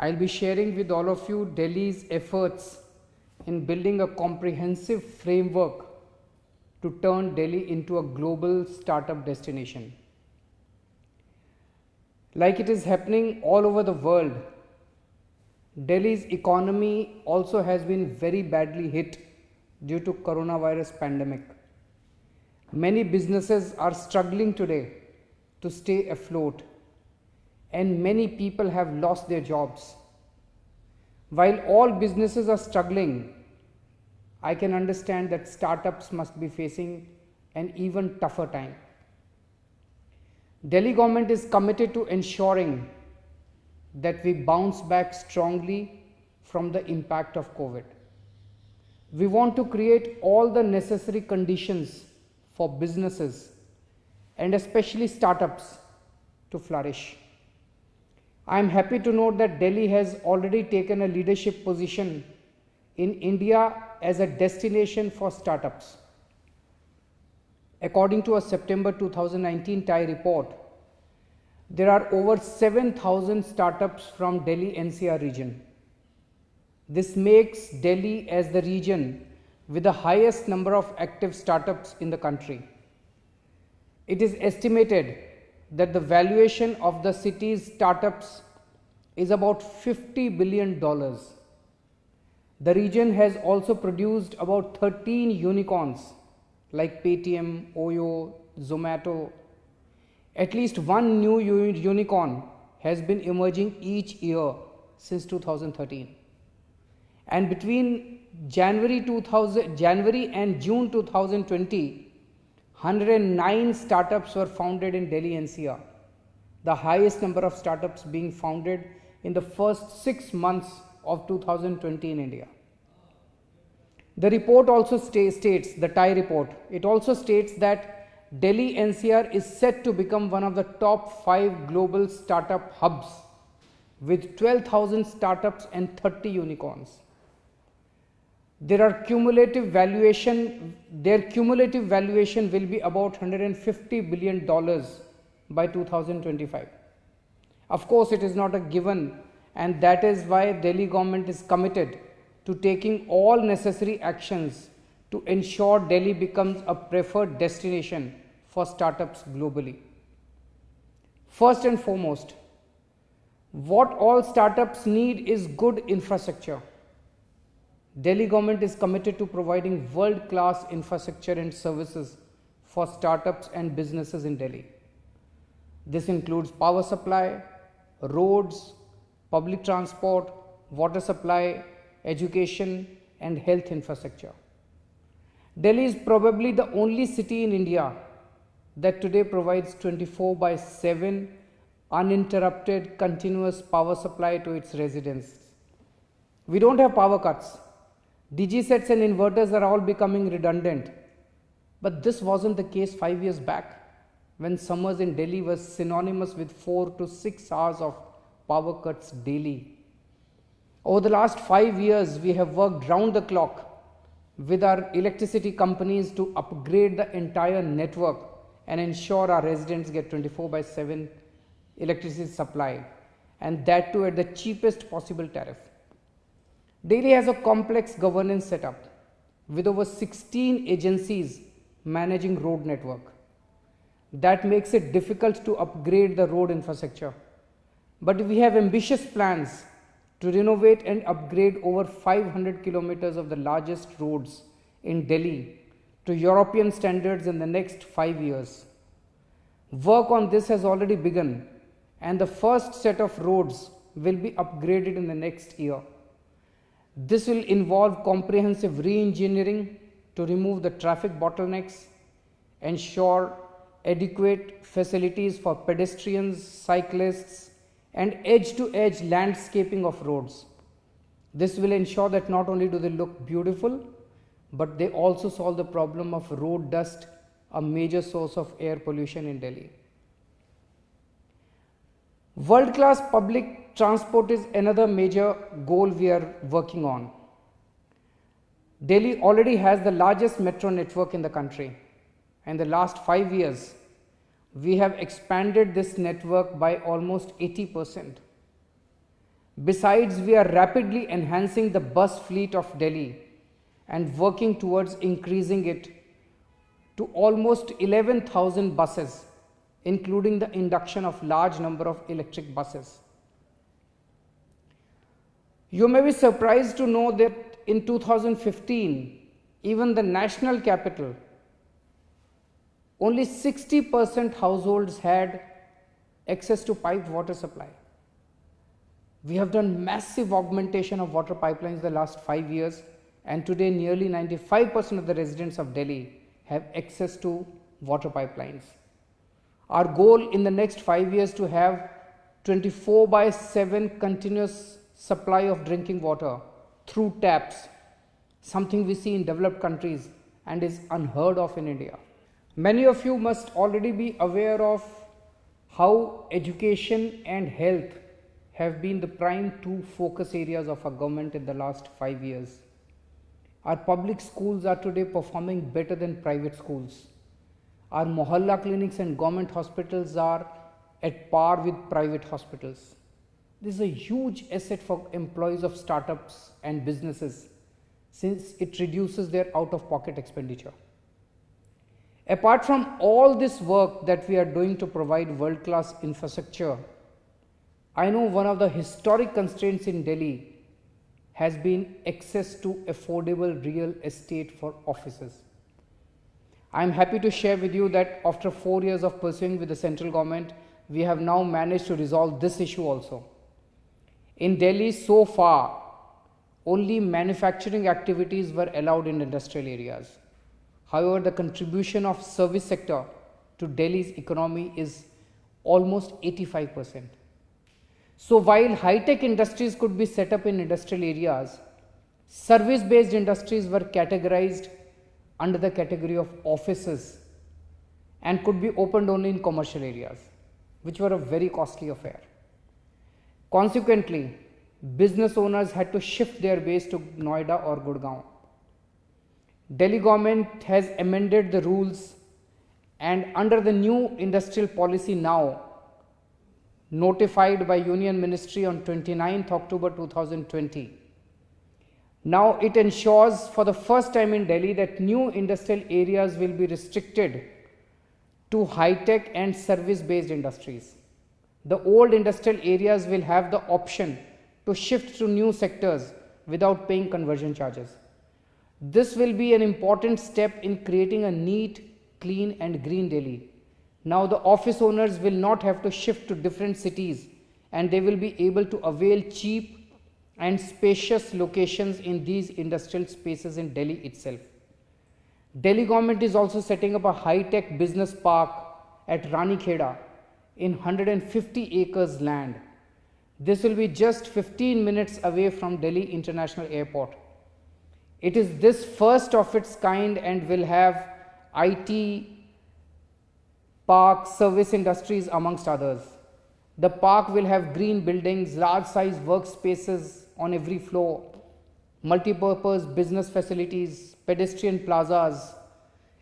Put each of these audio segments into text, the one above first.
I'll be sharing with all of you Delhi's efforts in building a comprehensive framework to turn Delhi into a global startup destination. Like it is happening all over the world, Delhi's economy also has been very badly hit due to coronavirus pandemic. Many businesses are struggling today to stay afloat, and many people have lost their jobs. While all businesses are struggling, I can understand that startups must be facing an even tougher time. Delhi government is committed to ensuring that we bounce back strongly from the impact of COVID. We want to create all the necessary conditions for businesses and especially startups to flourish. I am happy to note that Delhi has already taken a leadership position in India as a destination for startups. According to a September 2019 TiE report, there are over 7,000 startups from Delhi NCR region. This makes Delhi as the region with the highest number of active startups in the country. It is estimated that the valuation of the city's startups is about $50 billion. The region has also produced about 13 unicorns like Paytm, Oyo, Zomato. At least one new unicorn has been emerging each year since 2013. And between January and June 2020, 109 startups were founded in Delhi NCR, the highest number of startups being founded in the first 6 months of 2020 in India. The report also states, the TiE report, it also states that Delhi NCR is set to become one of the top 5 global startup hubs with 12,000 startups and 30 unicorns. Their cumulative valuation will be about $150 billion by 2025. Of course, it is not a given, and that is why Delhi government is committed to taking all necessary actions to ensure Delhi becomes a preferred destination for startups globally. First and foremost, what all startups need is good infrastructure. Delhi government is committed to providing world-class infrastructure and services for startups and businesses in Delhi. This includes power supply, roads, public transport, water supply, education, and health infrastructure. Delhi is probably the only city in India that today provides 24/7 uninterrupted continuous power supply to its residents. We don't have power cuts. DG sets and inverters are all becoming redundant. But this wasn't the case 5 years back, when summers in Delhi was synonymous with 4 to 6 hours of power cuts daily. Over the last 5 years, we have worked round the clock with our electricity companies to upgrade the entire network and ensure our residents get 24/7 electricity supply, and that too at the cheapest possible tariff. Delhi has a complex governance setup with over 16 agencies managing road network. That makes it difficult to upgrade the road infrastructure. But we have ambitious plans to renovate and upgrade over 500 kilometers of the largest roads in Delhi to European standards in the next 5 years. Work on this has already begun, and the first set of roads will be upgraded in the next year. This will involve comprehensive re-engineering to remove the traffic bottlenecks, ensure adequate facilities for pedestrians, cyclists, and edge-to-edge landscaping of roads. This will ensure that not only do they look beautiful, but they also solve the problem of road dust, a major source of air pollution in Delhi. World-class public transport is another major goal we are working on. Delhi already has the largest metro network in the country. In the last 5 years, we have expanded this network by almost 80%. Besides, we are rapidly enhancing the bus fleet of Delhi and working towards increasing it to almost 11,000 buses, including the induction of large number of electric buses. You may be surprised to know that in 2015, even the national capital, only 60% households had access to piped water supply. We have done massive augmentation of water pipelines the last 5 years, and today nearly 95% of the residents of Delhi have access to water pipelines. Our goal in the next 5 years to have 24/7 continuous supply of drinking water through taps, something we see in developed countries and is unheard of in India. Many of you must already be aware of how education and health have been the prime two focus areas of our government in the last 5 years. Our public schools are today performing better than private schools. Our mohalla clinics and government hospitals are at par with private hospitals. This is a huge asset for employees of startups and businesses, since it reduces their out-of-pocket expenditure. Apart from all this work that we are doing to provide world-class infrastructure, I know one of the historic constraints in Delhi has been access to affordable real estate for offices. I am happy to share with you that after 4 years of pursuing with the central government, we have now managed to resolve this issue also. In Delhi, so far, only manufacturing activities were allowed in industrial areas. However, the contribution of service sector to Delhi's economy is almost 85%. So while high-tech industries could be set up in industrial areas, service-based industries were categorized under the category of offices and could be opened only in commercial areas, which were a very costly affair. Consequently, business owners had to shift their base to Noida or Gurgaon. Delhi government has amended the rules, and under the new industrial policy now notified by Union Ministry on 29th October 2020, now it ensures for the first time in Delhi that new industrial areas will be restricted to high-tech and service-based industries. The old industrial areas will have the option to shift to new sectors without paying conversion charges. This will be an important step in creating a neat, clean and green Delhi. Now the office owners will not have to shift to different cities, and they will be able to avail cheap and spacious locations in these industrial spaces in Delhi itself. Delhi government is also setting up a high-tech business park at Rani Kheda in 150 acres land. This will be just 15 minutes away from Delhi International Airport. It is this first of its kind and will have IT park, service industries amongst others. The park will have green buildings, large size workspaces on every floor, multi-purpose business facilities, pedestrian plazas.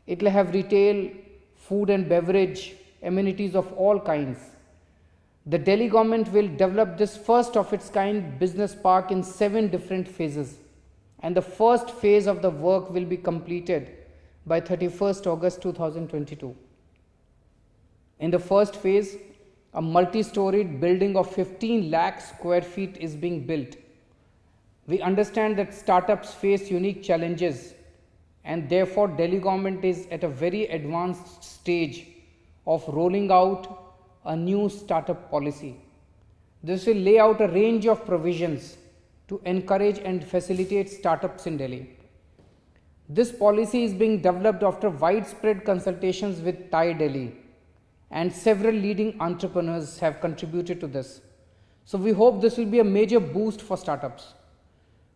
It will have retail, food and beverage, amenities of all kinds. The Delhi government will develop this first of its kind business park in 7 different phases, and the first phase of the work will be completed by 31st August 2022. In the first phase, a multi-storied building of 15 lakh square feet is being built. We understand that startups face unique challenges, and therefore Delhi government is at a very advanced stage of rolling out a new startup policy. This will lay out a range of provisions to encourage and facilitate startups in Delhi. This policy is being developed after widespread consultations with TiE Delhi, and several leading entrepreneurs have contributed to this. So we hope this will be a major boost for startups.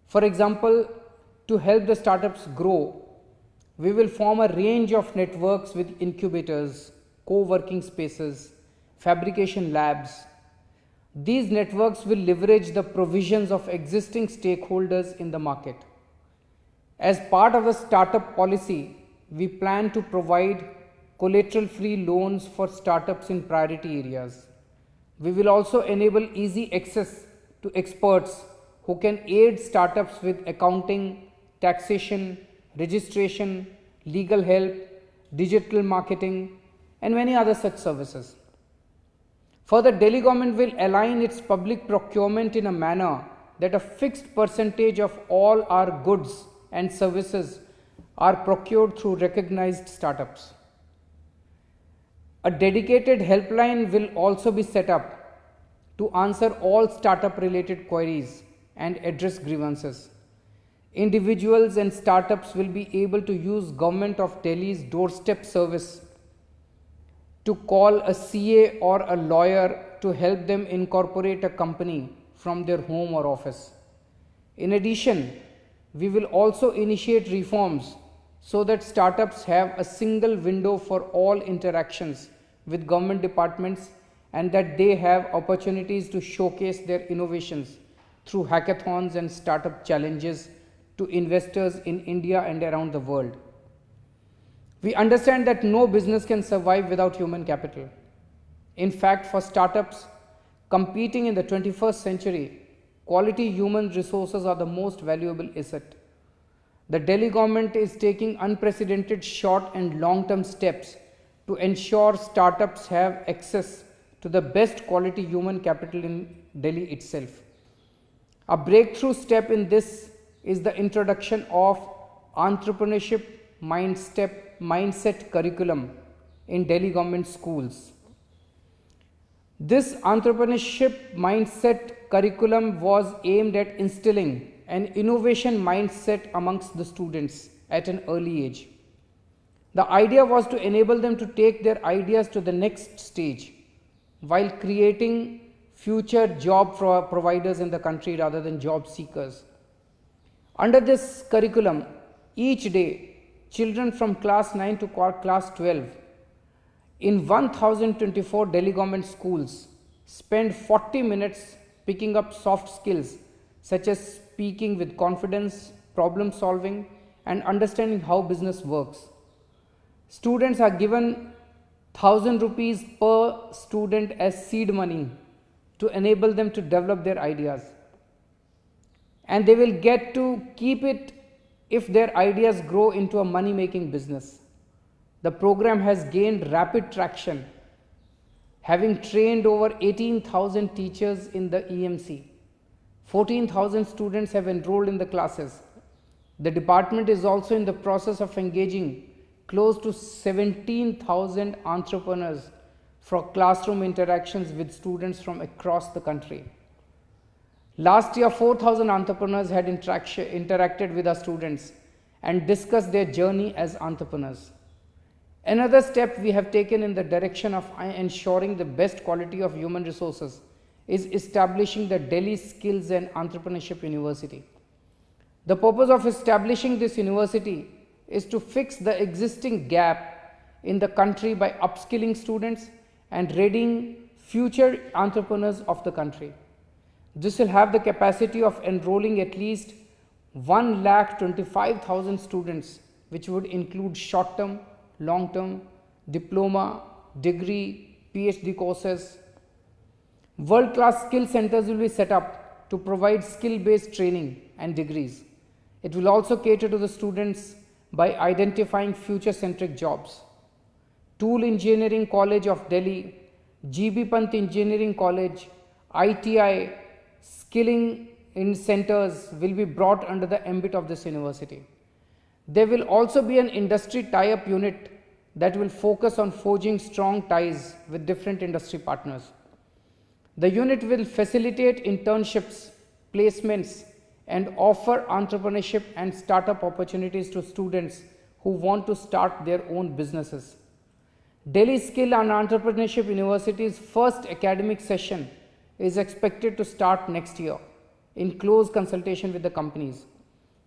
For example, to help the startups grow, we will form a range of networks with incubators, co-working spaces, fabrication labs. These networks will leverage the provisions of existing stakeholders in the market. As part of the startup policy, we plan to provide collateral-free loans for startups in priority areas. We will also enable easy access to experts who can aid startups with accounting, taxation, registration, legal help, digital marketing, and many other such services. Further, Delhi government will align its public procurement in a manner that a fixed percentage of all our goods and services are procured through recognized startups. A dedicated helpline will also be set up to answer all startup related queries and address grievances. Individuals and startups will be able to use Government of Delhi's doorstep service to call a CA or a lawyer to help them incorporate a company from their home or office. In addition, we will also initiate reforms so that startups have a single window for all interactions with government departments and that they have opportunities to showcase their innovations through hackathons and startup challenges to investors in India and around the world. We understand that no business can survive without human capital. In fact, for startups competing in the 21st century, quality human resources are the most valuable asset. The Delhi government is taking unprecedented short and long-term steps to ensure startups have access to the best quality human capital in Delhi itself. A breakthrough step in this is the introduction of entrepreneurship mindset curriculum in Delhi government schools. This entrepreneurship mindset curriculum was aimed at instilling an innovation mindset amongst the students at an early age. The idea was to enable them to take their ideas to the next stage while creating future job providers in the country rather than job seekers. Under this curriculum, each day, children from class 9 to class 12 in 1024 Delhi government schools spend 40 minutes picking up soft skills such as speaking with confidence, problem solving, and understanding how business works. Students are given 1000 rupees per student as seed money to enable them to develop their ideas. And they will get to keep it if their ideas grow into a money-making business. The program has gained rapid traction, having trained over 18,000 teachers in the EMC. 14,000 students have enrolled in the classes. The department is also in the process of engaging close to 17,000 entrepreneurs for classroom interactions with students from across the country. Last year, 4,000 entrepreneurs had interacted with our students and discussed their journey as entrepreneurs. Another step we have taken in the direction of ensuring the best quality of human resources is establishing the Delhi Skills and Entrepreneurship University. The purpose of establishing this university is to fix the existing gap in the country by upskilling students and readying future entrepreneurs of the country. This will have the capacity of enrolling at least 1,25,000 students, which would include short-term, long-term, diploma, degree, PhD courses. World-class skill centers will be set up to provide skill-based training and degrees. It will also cater to the students by identifying future-centric jobs. Tool Engineering College of Delhi, GB Pant Engineering College, ITI, skilling in centers will be brought under the ambit of this university. There will also be an industry tie-up unit that will focus on forging strong ties with different industry partners. The unit will facilitate internships, placements, and offer entrepreneurship and startup opportunities to students who want to start their own businesses. Delhi Skill and Entrepreneurship University's first academic session is expected to start next year in close consultation with the companies.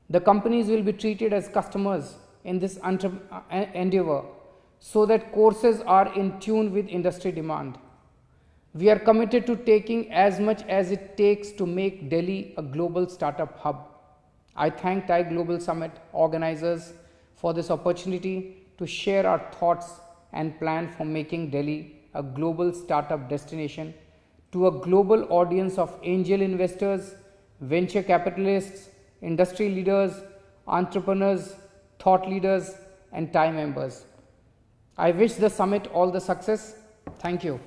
The companies will be treated as customers in this endeavor so that courses are in tune with industry demand. We are committed to taking as much as it takes to make Delhi a global startup hub. I thank TiE Global Summit organizers for this opportunity to share our thoughts and plan for making Delhi a global startup destination to a global audience of angel investors, venture capitalists, industry leaders, entrepreneurs, thought leaders, and TiE members. I wish the summit all the success. Thank you.